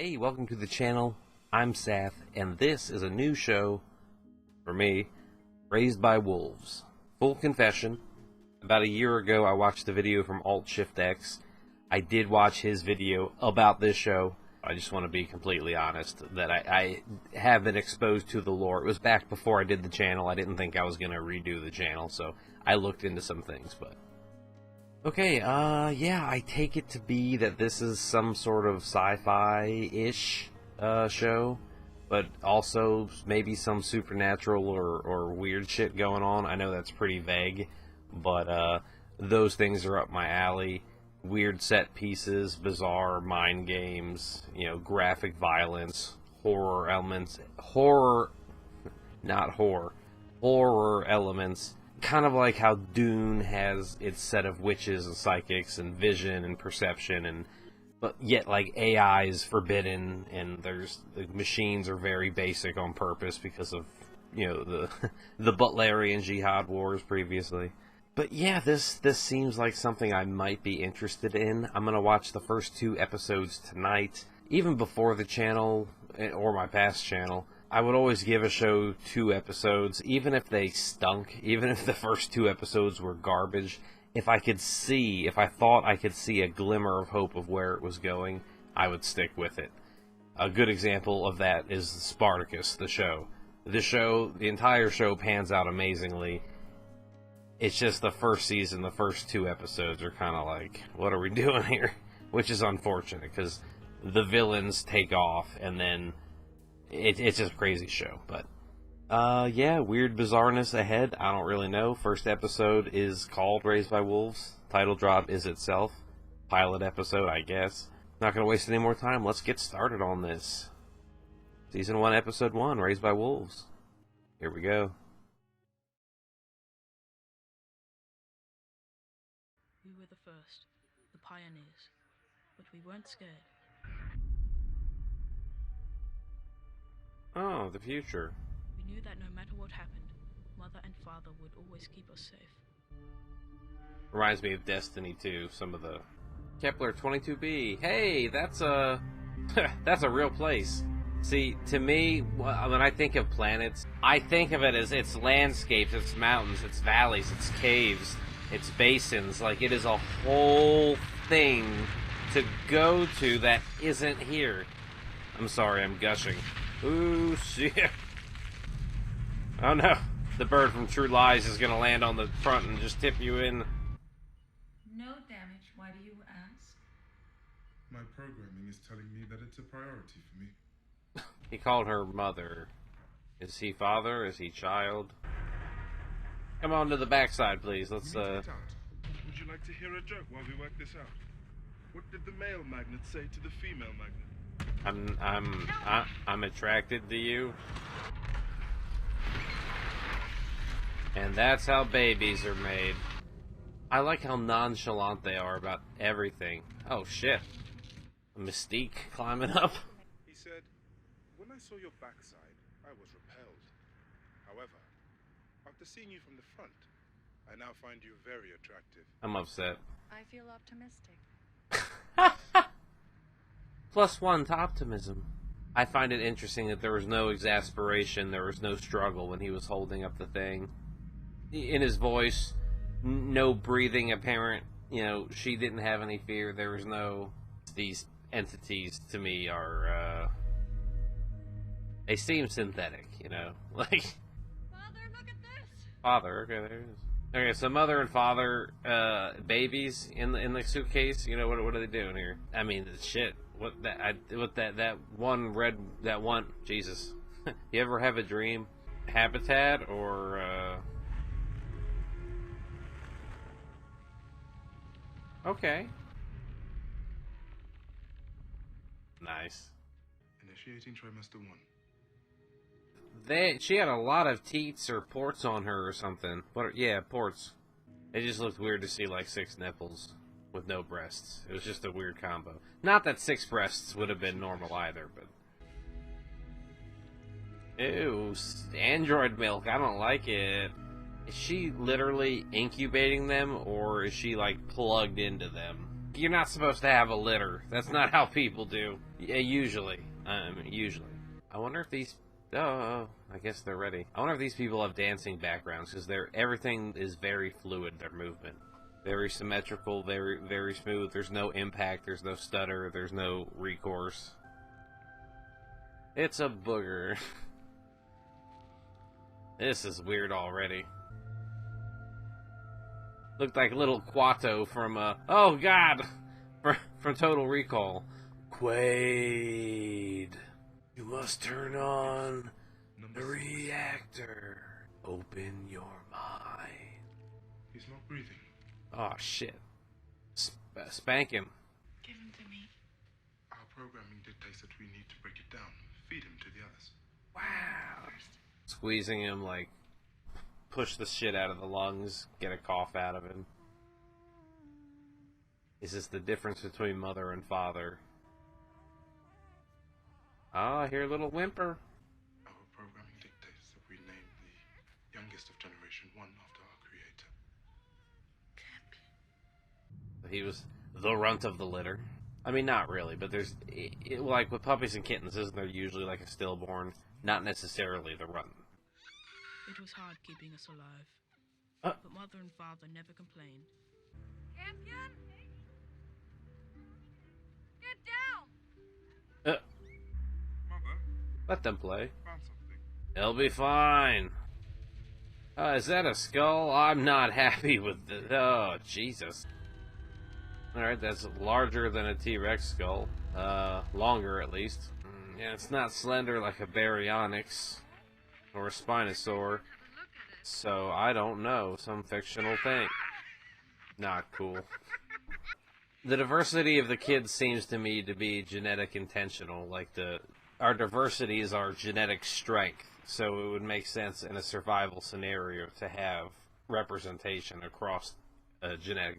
Hey, welcome to the channel. I'm Seth, and this is a new show for me, Raised by Wolves. Full confession, about a year ago I watched the video from Alt-Shift-X. I did watch his video about this show. I just want to be completely honest that I have been exposed to the lore. It was back before I did the channel. I didn't think I was going to redo the channel, so I looked into some things, but... Okay, yeah, I take it to be that this is some sort of sci-fi-ish show, but also maybe some supernatural or weird shit going on. I know that's pretty vague, but those things are up my alley. Weird set pieces, bizarre mind games, you know, graphic violence, horror elements, horror elements. Kind of like how Dune has its set of witches and psychics and vision and perception, but yet like AI is forbidden, and the machines are very basic on purpose because of, you know, the Butlerian Jihad wars previously. But yeah, this seems like something I might be interested in. I'm gonna watch the first 2 episodes tonight. Even before the channel or my past channel, I would always give a show 2 episodes, even if they stunk, even if the first 2 episodes were garbage. If I thought I could see a glimmer of hope of where it was going, I would stick with it. A good example of that is Spartacus, the show. The entire show pans out amazingly. It's just the first season, the first 2 episodes are kind of like, what are we doing here? Which is unfortunate, because the villains take off, and then... It's just a crazy show, but yeah, weird bizarreness ahead. I don't really know. First episode is called Raised by Wolves. Title drop is itself. Pilot episode, I guess. Not gonna waste any more time. Let's get started on this. Season 1, Episode 1, Raised by Wolves. Here we go. We were the first, the pioneers, but we weren't scared. Oh, the future. We knew that no matter what happened, Mother and Father would always keep us safe. Reminds me of Destiny 2, some of the... Kepler 22b. Hey, that's a... that's a real place. See, to me, when I think of planets, I think of it as its landscapes, its mountains, its valleys, its caves, its basins. Like, it is a whole thing to go to that isn't here. I'm sorry, I'm gushing. Ooh, shit. Oh no. The bird from True Lies is gonna land on the front and just tip you in. No damage, why do you ask? My programming is telling me that it's a priority for me. He called her mother. Is he father? Is he child? Come on to the backside, please. Let's, Would you like to hear a joke while we work this out? What did the male magnet say to the female magnet? I'm attracted to you. And that's how babies are made. I like how nonchalant they are about everything. Oh shit. Mystique climbing up. He said, when I saw your backside, I was repelled. However, after seeing you from the front, I now find you very attractive. I'm upset. I feel optimistic. +1 to optimism. I find it interesting that there was no exasperation, there was no struggle when he was holding up the thing. In his voice, no breathing apparent. You know, she didn't have any fear. There was no... These entities, to me, are, they seem synthetic, you know? Like... Father, look at this! Father, okay, there it is. Okay, so mother and father, babies in the suitcase. You know, what are they doing here? I mean, shit. That one, Jesus. You ever have a dream? Habitat, or, okay. Nice. Initiating trimester 1. She had a lot of teats or ports on her or something. Yeah, ports. It just looked weird to see like 6 nipples with no breasts. It was just a weird combo. Not that 6 breasts would have been normal either, but... Ew, android milk, I don't like it. Is she literally incubating them, or is she like plugged into them? you're not supposed to have a litter. That's not how people do. Yeah, usually. Usually. I wonder if these... Oh, I guess they're ready. I wonder if these people have dancing backgrounds, because everything is very fluid, their movement. Very symmetrical, very, very smooth. There's no impact, there's no stutter, there's no recourse. It's a booger. This is weird already. Looked like little Quato from, oh god! From Total Recall. Quaid, you must turn on the reactor. Open your mind. He's not breathing. Oh shit. Spank him. Give him to me. Our programming dictates that we need to break it down. Feed him to the others. Wow. Squeezing him, like, push the shit out of the lungs, get a cough out of him. Is this the difference between mother and father? Oh, I hear a little whimper. Our programming dictates that we name the youngest of Generation 1 after our creator. Campion. He was the runt of the litter. I mean, not really, but there's... like, with puppies and kittens, isn't there usually, like, a stillborn? Not necessarily the runt. It was hard keeping us alive. But mother and father never complained. Campion? Get down! Mother, Let them play. found something. They'll be fine. Is that a skull? I'm not happy with this. Oh, Jesus. Alright, that's larger than a T-Rex skull. Longer at least. Yeah, it's not slender like a baryonyx or a spinosaur. So, I don't know. Some fictional thing. Not cool. The diversity of the kids seems to me to be genetic intentional. Like, our diversity is our genetic strength. So it would make sense in a survival scenario to have representation across a genetic,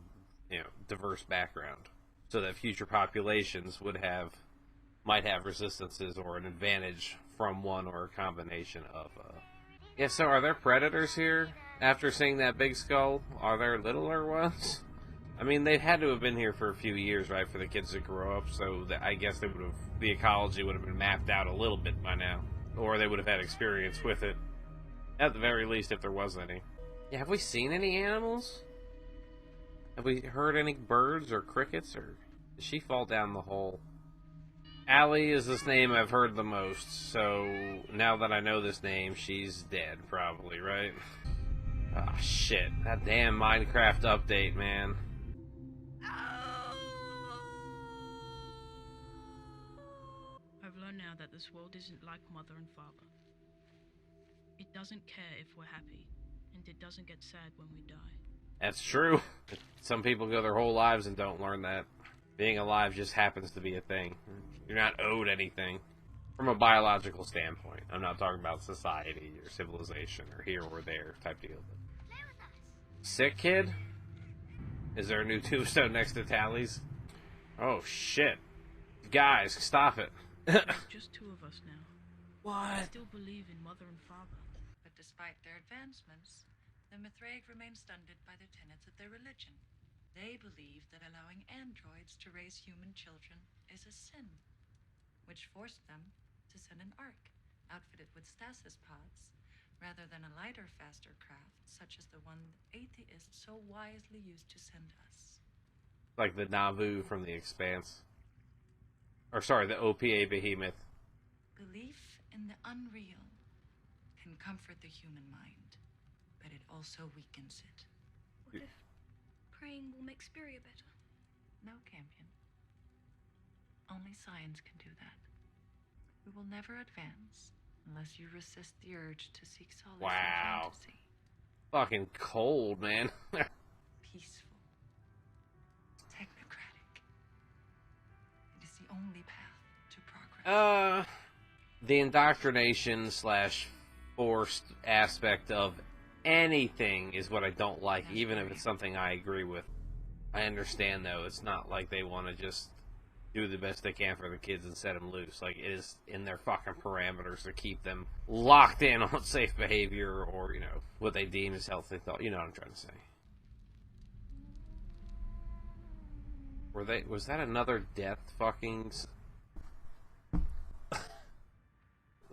diverse background. So that future populations might have resistances or an advantage from one or a combination of... Yeah, so are there predators here? After seeing that big skull, are there littler ones? I mean, they had to have been here for a few years, right, for the kids to grow up, so I guess the ecology would have been mapped out a little bit by now. Or they would have had experience with it. At the very least, if there was any. Yeah, have we seen any animals? Have we heard any birds or crickets, or did she fall down the hole? Allie is this name I've heard the most, so now that I know this name, she's dead, probably, right? Ah, shit. That damn Minecraft update, man. I've learned now that this world isn't like mother and father. It doesn't care if we're happy, and it doesn't get sad when we die. That's true. Some people go their whole lives and don't learn that. Being alive just happens to be a thing. You're not owed anything. From a biological standpoint. I'm not talking about society or civilization or here or there type deal. Sick kid? Is there a new tombstone next to Tally's? Oh, shit. Guys, stop it. There's just two of us now. What? I still believe in mother and father. But despite their advancements, the Mithraic remain stunted by the tenets of their religion. They believe that allowing androids to raise human children is a sin, which forced them to send an ark outfitted with stasis pods rather than a lighter, faster craft such as the one atheists so wisely used to send us. Like the Nauvoo from The Expanse. Or sorry, the OPA behemoth. Belief in the unreal can comfort the human mind, but it also weakens it. What if praying will make Spiria better? No, Campion. Only science can do that. We will never advance unless you resist the urge to seek solace Wow. in fantasy. Fucking cold, man. Peaceful. Technocratic. It is the only path to progress. The indoctrination / forced aspect of anything is what I don't like, even if it's something I agree with. I understand, though, it's not like they want to just do the best they can for the kids and set them loose. Like, it is in their fucking parameters to keep them locked in on safe behavior or, what they deem as healthy thought. You know what I'm trying to say. Was that another death fucking...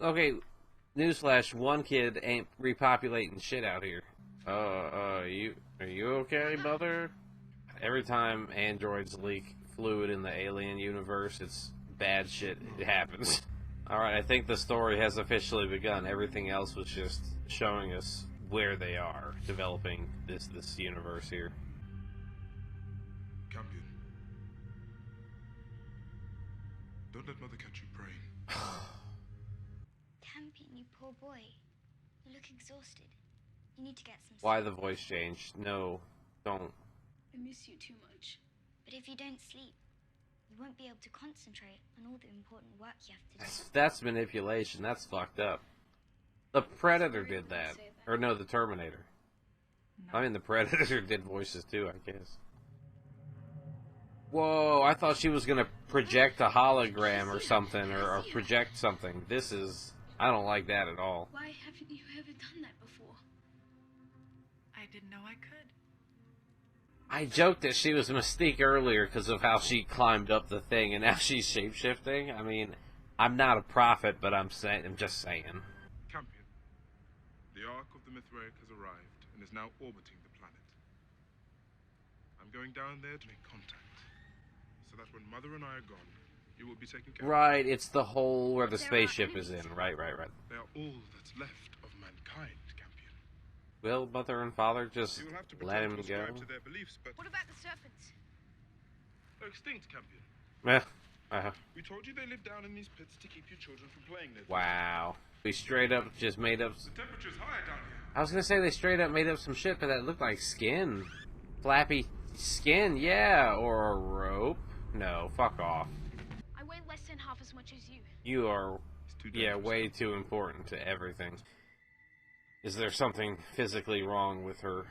Okay, newsflash, one kid ain't repopulating shit out here. Are you okay, mother? Every time androids leak fluid in the alien universe, it's bad shit. It happens. Alright, I think the story has officially begun. Everything else was just showing us where they are, developing this universe here. Campion. Don't let Mother catch you praying. Campion, you poor boy. You look exhausted. You need to get some sleep. Why the voice changed? No, don't. I miss you too much. But if you don't sleep, you won't be able to concentrate on all the important work you have to do. That's manipulation. That's fucked up. The Predator did that. Or no, the Terminator. No. I mean, the Predator did voices too, I guess. Whoa, I thought she was gonna project a hologram or something, or project something. This is... I don't like that at all. Why haven't you ever done that before? I didn't know I could. I joked that she was Mystique earlier because of how she climbed up the thing, and now she's shapeshifting. I mean, I'm not a prophet, but I'm just saying. Campion. The Ark of the Mithraic has arrived and is now orbiting the planet. I'm going down there to make contact, so that when Mother and I are gone, you will be taken care of. Right, it's the hole where the spaceship is in. Right. They are all that's left of mankind, Campion. Will Mother and Father just You will have to let him pretend to go? ascribe to their beliefs, but What about the serpents? they're extinct, Campion. Eh, We told you they live down in these pits to keep your children from playing there. wow. We straight up just made up... The temperature's higher down here. I was gonna say they straight up made up some shit, but that looked like skin. Flappy skin, yeah, or a rope. No, fuck off. I weigh less than half as much as you. You are, It's too yeah, dangerous. way too important to everything. Is there something physically wrong with her?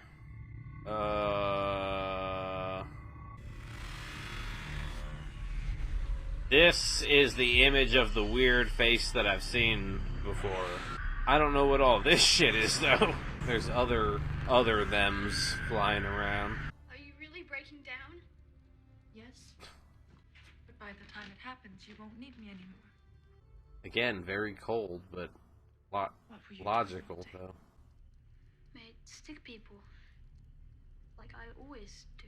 This is the image of the weird face that I've seen before. I don't know what all this shit is, though. There's other thems flying around. Are you really breaking down? Yes. But by the time it happens, you won't need me anymore. Again, very cold, but What were you logical, doing all day? though. Mate, stick people. Like I always do.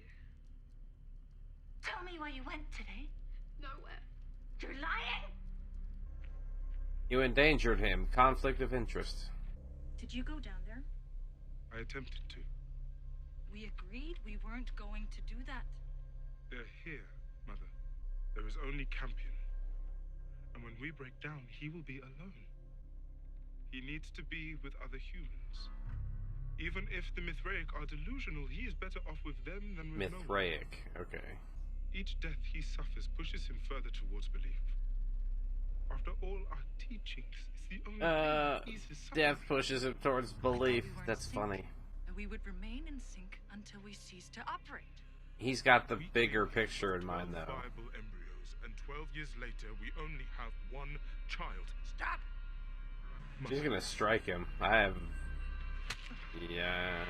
Tell me where you went today. Nowhere. You're lying! You endangered him. Conflict of interest. Did you go down there? I attempted to. We agreed we weren't going to do that. They're here, Mother. There is only Campion. And when we break down, he will be alone. He needs to be with other humans. Even if the Mithraic are delusional, he is better off with them than with no one. Mithraic. Okay. Each death he suffers pushes him further towards belief. After all, our teachings is the only thing that eases suffering. Death pushes him towards belief. We were in That's sync, funny. That we would remain in sync until we cease to operate. He's got the We bigger gave picture in 12 mind, though. viable embryos, and 12 years later, we only have one child. Stop! She's gonna strike him. I have... Yeah...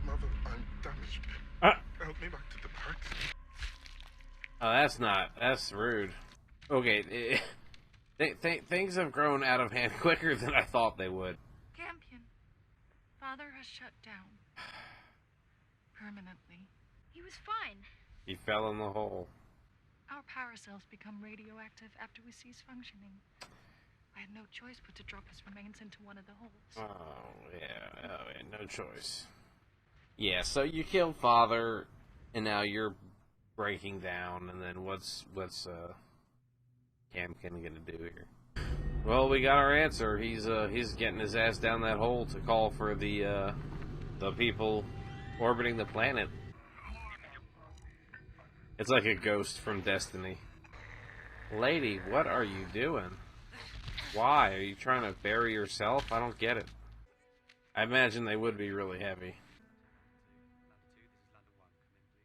Mother, I'm damaged. Ah. Help me back to the barracks. Oh, that's not... That's rude. Okay, things have grown out of hand quicker than I thought they would. Campion. Father has shut down. Permanently. He was fine. He fell in the hole. Our power cells become radioactive after we cease functioning. I had no choice but to drop his remains into one of the holes. Oh, yeah, no choice. Yeah, so you killed Father, and now you're breaking down, and then what's Campion gonna do here? Well, we got our answer. He's getting his ass down that hole to call for the people orbiting the planet. It's like a ghost from Destiny. Lady, what are you doing? Why? Are you trying to bury yourself? I don't get it. I imagine they would be really heavy.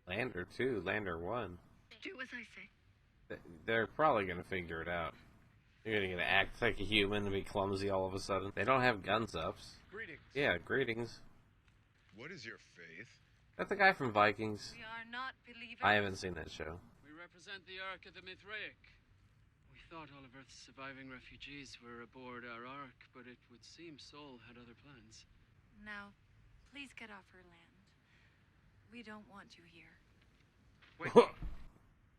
Lander 2, Lander 1. Do as I say. They're probably going to figure it out. You're going to act like a human and be clumsy all of a sudden. They don't have guns ups. Greetings. Yeah, greetings. What is your faith? That the guy from Vikings? We are not believers. I haven't seen that show. We represent the Ark of the Mithraic. We thought all of Earth's surviving refugees were aboard our Ark, but it would seem Sol had other plans. Now, please get off her land. We don't want you here. Wait.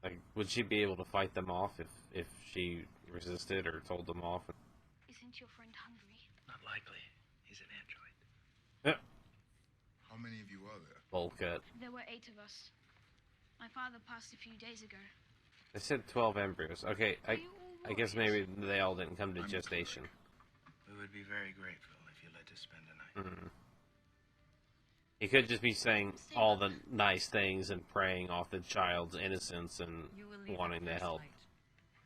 Like, would she be able to fight them off if she resisted or told them off? Isn't your friend hungry? Not likely. He's an android. Yeah. How many of you are there? Bowl cut. There were 8 of us. My father passed a few days ago. They said 12 embryos. Okay, Are you all I guess warriors? maybe they all didn't come to gestation. We would be very grateful if you let us spend the night. Mm-hmm. He could just be saying all the nice things and preying off the child's innocence and You will leave wanting at to first help. light,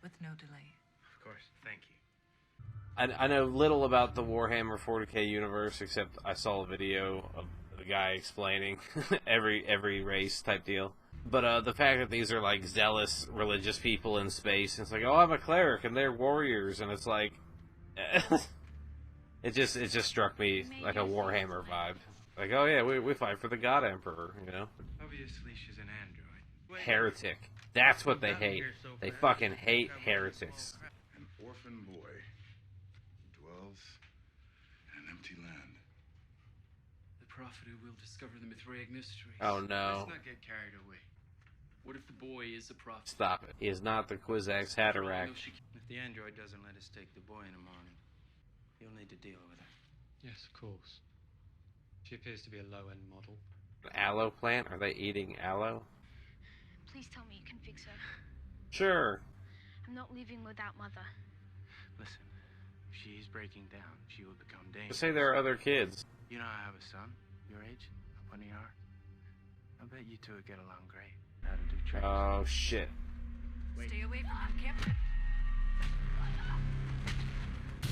with no delay. Of course, thank you. I know little about the Warhammer 40k universe, except I saw a video of the guy explaining every race type deal. But the fact that these are like zealous religious people in space, and it's like, oh, I'm a cleric and they're warriors, and it's like, it just struck me like a Warhammer vibe. Like, oh yeah, we fight for the God Emperor, you know? Obviously, she's an android. Heretic. That's what they hate. They fucking hate heretics. An orphan boy who dwells in an empty land. The prophet who will discover the Mithraic mysteries. Oh no. Let's not get carried away. What if the boy is the prophet? Stop it. He is not the Kwisatz Haderach. If the android doesn't let us take the boy in the morning, you'll need to deal with her. Yes, of course. She appears to be a low-end model. An aloe plant? Are they eating aloe? Please tell me you can fix her. Sure. I'm not leaving without Mother. Listen, if she's breaking down, she will become dangerous. Just say there are other kids. You know I have a son, your age, up on the Ark. I bet you two would get along great. How to do tricks. Oh shit. Stay away from him, Campion.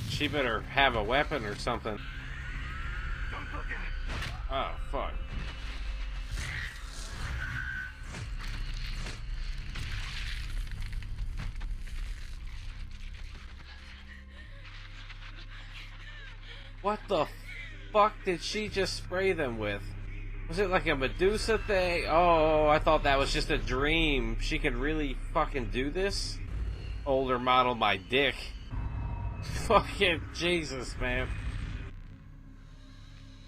She better have a weapon or something. Don't look at it. Oh fuck. What the fuck did she just spray them with? Was it like a Medusa thing? Oh, I thought that was just a dream. She could really fucking do this? Older model my dick. Fucking Jesus, man.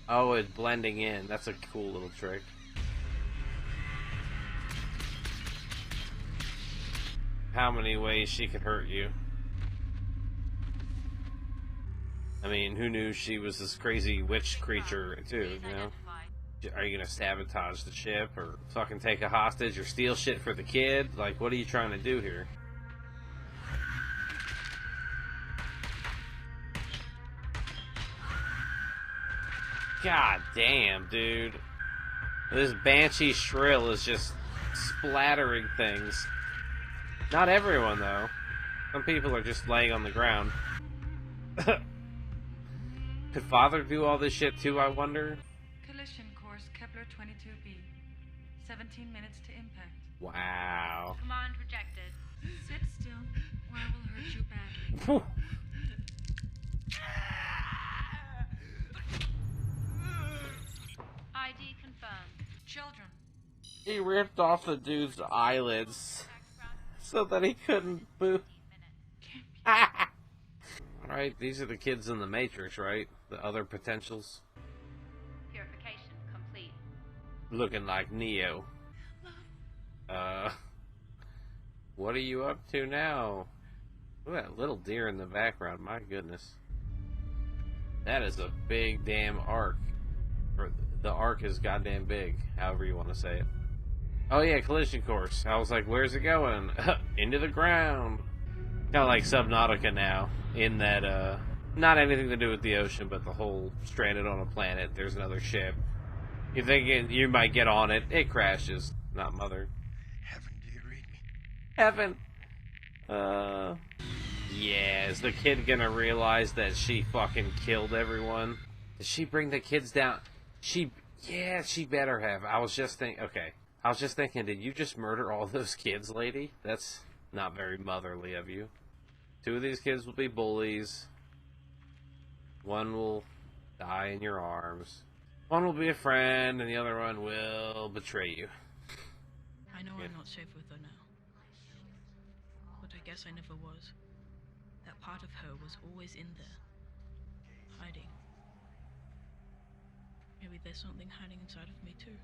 Oh, it's blending in. That's a cool little trick. How many ways she could hurt you? I mean, who knew she was this crazy witch creature, too, you know? Are you gonna sabotage the ship, or fucking take a hostage, or steal shit for the kid? Like, what are you trying to do here? God damn, dude. This Banshee Shrill is just splattering things. Not everyone, though. Some people are just laying on the ground. Could Father do all this shit too, I wonder? Collision course Kepler 22b. 17 minutes to impact. Wow. Command rejected. Sit still, or I will hurt you badly. Whew. ID confirmed. Children, He ripped off the dude's eyelids so that he couldn't move. Alright, these are the kids in the Matrix, right? The other potentials. Purification complete. Looking like Neo. What are you up to now? Look at that little deer in the background, my goodness. That is a big damn arc. Or the arc is goddamn big, however you want to say it. Oh yeah, collision course. I was like, where's it going? Into the ground. Kind of like Subnautica now, in that, not anything to do with the ocean, but the whole stranded on a planet, there's another ship. You're thinking you might get on it, it crashes. Not Mother. Heaven, do you read me? Heaven. Yeah, is the kid gonna realize that she fucking killed everyone? Did she bring the kids down? Yeah, she better have. I was just thinking, did you just murder all those kids, lady? That's not very motherly of you. 2 of these kids will be bullies. 1 will die in your arms. One will be a friend, and the other one will betray you. I know I'm not safe with her now. But I guess I never was. That part of her was always in there. Hiding. Maybe there's something hiding inside of me too.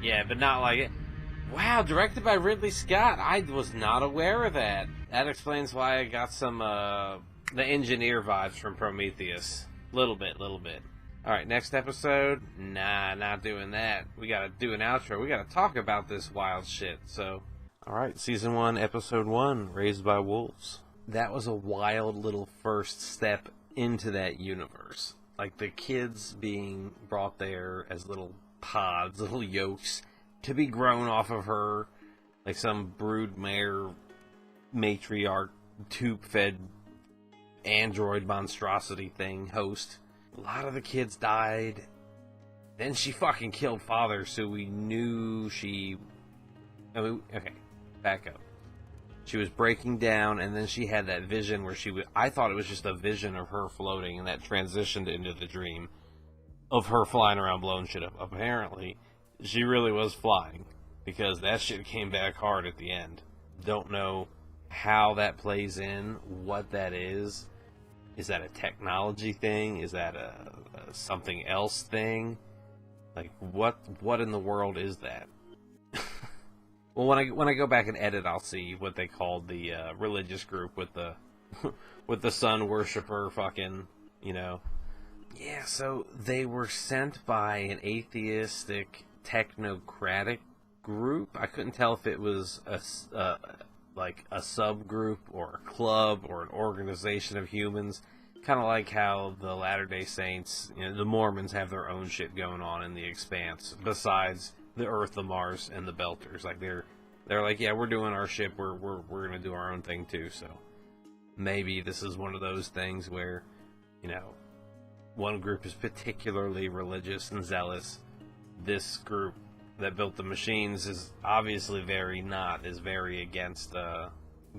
Yeah, but not like it. Wow, directed by Ridley Scott. I was not aware of that. That explains why I got some, the engineer vibes from Prometheus. Little bit. Alright, next episode. Nah, not doing that. We gotta do an outro. We gotta talk about this wild shit, so. Alright, Season 1, Episode 1, Raised by Wolves. That was a wild little first step into that universe. Like, the kids being brought there as little pods, little yolks, to be grown off of her, like some broodmare, matriarch, tube-fed android monstrosity thing, host. A lot of the kids died. Then she fucking killed father, so we knew she... I mean, okay, back up. She was breaking down, and then she had that vision where she would... I thought it was just a vision of her floating, and that transitioned into the dream of her flying around blowing shit up. Apparently, she really was flying, because that shit came back hard at the end. Don't know how that plays in, what that is. Is that a technology thing? Is that a something else thing? Like, what in the world is that? Well, when I go back and edit, I'll see what they called the religious group with the with the sun worshiper fucking, you know. Yeah, so they were sent by an atheistic technocratic group. I couldn't tell if it was like a subgroup or a club or an organization of humans, kind of like how the Latter-day Saints, you know, the Mormons have their own shit going on in the Expanse besides the Earth, the Mars, and the Belters. Like they're like, yeah, we're doing our shit. We're gonna do our own thing too. So maybe this is one of those things where, you know, one group is particularly religious and zealous. This group that built the machines is obviously very against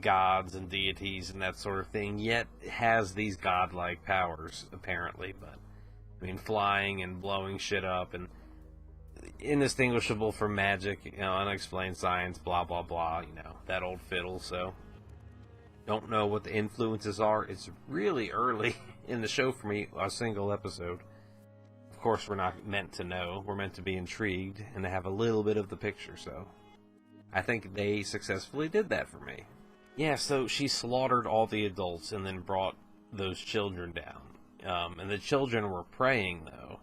gods and deities and that sort of thing, yet has these godlike powers, apparently. But, I mean, flying and blowing shit up and indistinguishable from magic, you know, unexplained science, blah, blah, blah, you know, that old fiddle, so. Don't know what the influences are. It's really early in the show for me, a single episode. Of course, we're not meant to know. We're meant to be intrigued and to have a little bit of the picture, so I think they successfully did that for me. Yeah, so she slaughtered all the adults and then brought those children down. And the children were praying, though.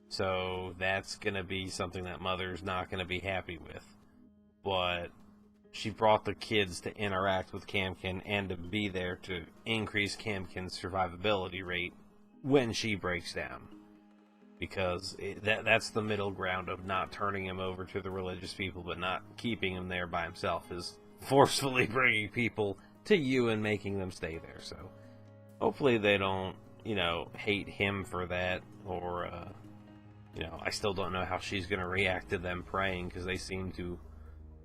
So that's going to be something that Mother's not going to be happy with. But she brought the kids to interact with Campion and to be there to increase Campion's survivability rate when she breaks down. Because that's the middle ground of not turning him over to the religious people, but not keeping him there by himself, is forcefully bringing people to you and making them stay there. So hopefully they don't, you know, hate him for that, or, you know, I still don't know how she's going to react to them praying, because they seem to,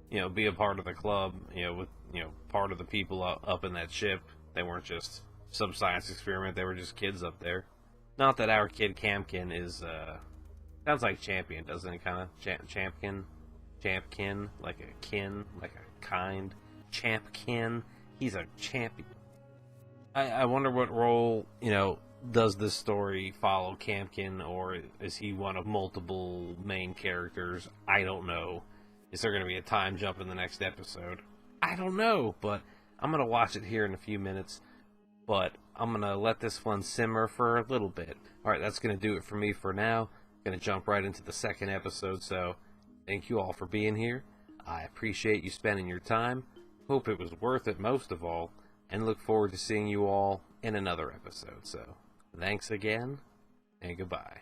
you know, be a part of the club, you know, with, you know, part of the people up in that ship. They weren't just some science experiment, they were just kids up there. Not that our kid Campion is, sounds like Champion, doesn't it, kind of? Champkin, like a kin, like a kind. Champkin, he's a champion. I wonder what role, you know, does this story follow Campion, or is he one of multiple main characters? I don't know. Is there going to be a time jump in the next episode? I don't know, but I'm going to watch it here in a few minutes. But I'm going to let this one simmer for a little bit. Alright, that's going to do it for me for now. I'm going to jump right into the second episode, so thank you all for being here. I appreciate you spending your time. Hope it was worth it most of all, and look forward to seeing you all in another episode. So, thanks again, and goodbye.